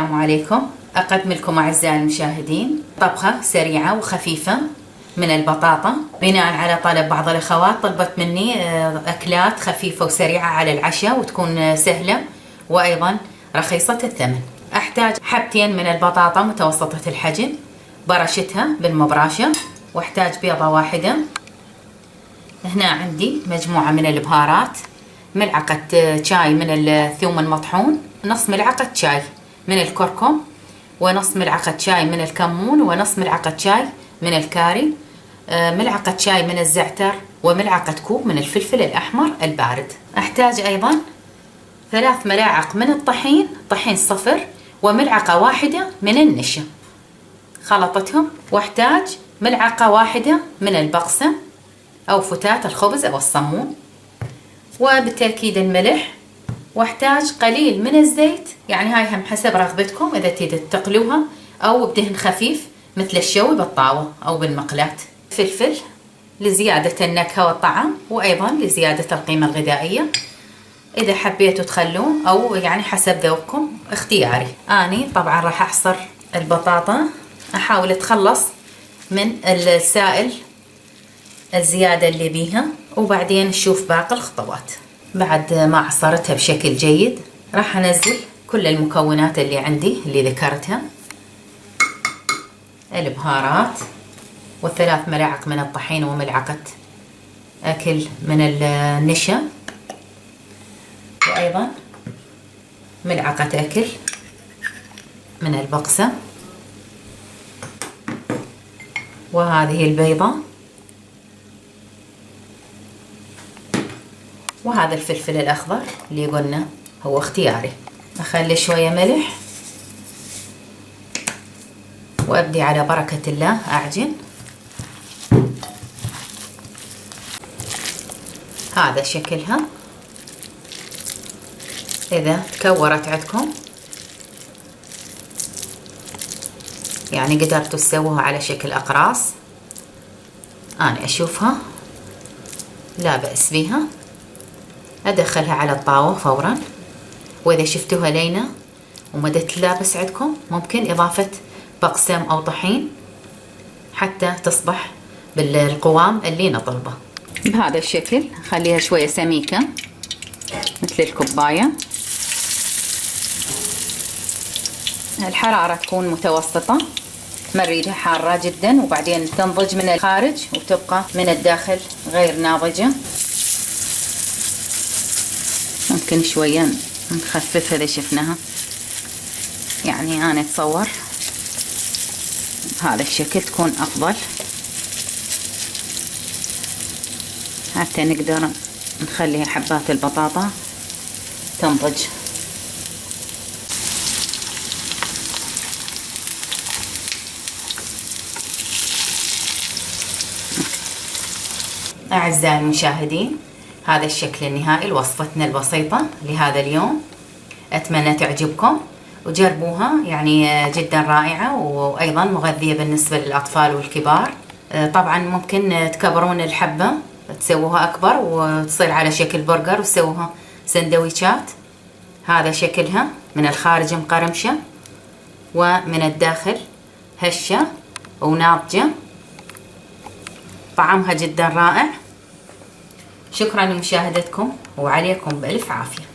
السلام عليكم. أقدم لكم أعزائي المشاهدين طبخة سريعة وخفيفة من البطاطا، بناء على طلب بعض الأخوات. طلبت مني أكلات خفيفة وسريعة على العشاء وتكون سهلة وأيضا رخيصة الثمن. أحتاج حبتين من البطاطا متوسطة الحجم برشتها بالمبراشة، واحتاج بيضة واحدة. هنا عندي مجموعة من البهارات، ملعقة شاي من الثوم المطحون، نص ملعقة شاي من الكركم، ونص ملعقة شاي من الكمون، ونص ملعقة شاي من الكاري، ملعقة شاي من الزعتر، وملعقة كوب من الفلفل الأحمر البارد. أحتاج أيضا 3 ملاعق من الطحين، طحين صفر، وملعقة واحدة من النشا خلطتهم. واحتاج ملعقة واحدة من البقسم أو فتات الخبز أو الصمون، وبالتأكيد الملح. واحتاج قليل من الزيت، يعني هاي هم حسب رغبتكم، إذا تريدوا تقلوها أو بدهن خفيف مثل الشوي بالطاوة أو بالمقلاة. فلفل لزيادة النكهة والطعم، وأيضا لزيادة القيمة الغذائية. إذا حبيتوا تخلون أو يعني حسب ذوقكم اختياري. أني طبعا راح أحصر البطاطا، أحاول أتخلص من السائل الزيادة اللي بيها، وبعدين نشوف باقي الخطوات. بعد ما عصرتها بشكل جيد راح أنزل كل المكونات اللي عندي اللي ذكرتها: البهارات، و3 ملاعق من الطحين، وملعقة أكل من النشا، وأيضا ملعقة أكل من البقسم، وهذه البيضة، وهذا الفلفل الأخضر اللي قلنا هو اختياري. أخلي شوية ملح وأبدي على بركة الله أعجن. هذا شكلها. إذا تكورت عندكم يعني قدرتوا تسووها على شكل أقراص، أنا أشوفها لا بأس بها، أدخلها على الطاوة فورا. وإذا شفتوها لينة وما تلابس عندكم ممكن إضافة بقسم أو طحين حتى تصبح بالقوام اللي نطلبه. بهذا الشكل خليها شوية سميكة مثل الكوباية. الحرارة تكون متوسطة، ما نريدها حارة جدا وبعدين تنضج من الخارج وتبقى من الداخل غير ناضجة. ممكن شوية نخففها إذا شفناها، يعني أنا أتصور بهذا الشكل تكون أفضل حتى نقدر نخلي حبات البطاطا تنضج. أعزائي المشاهدين، هذا الشكل النهائي لوصفتنا البسيطة لهذا اليوم. أتمنى تعجبكم وجربوها، يعني جدا رائعة وأيضا مغذية بالنسبة للأطفال والكبار. طبعا ممكن تكبرون الحبة تسووها أكبر وتصير على شكل برجر وتسووها سندويشات. هذا شكلها من الخارج مقرمشة ومن الداخل هشة وناضجة، طعمها جدا رائع. شكرا لمشاهدتكم وعليكم بألف عافية.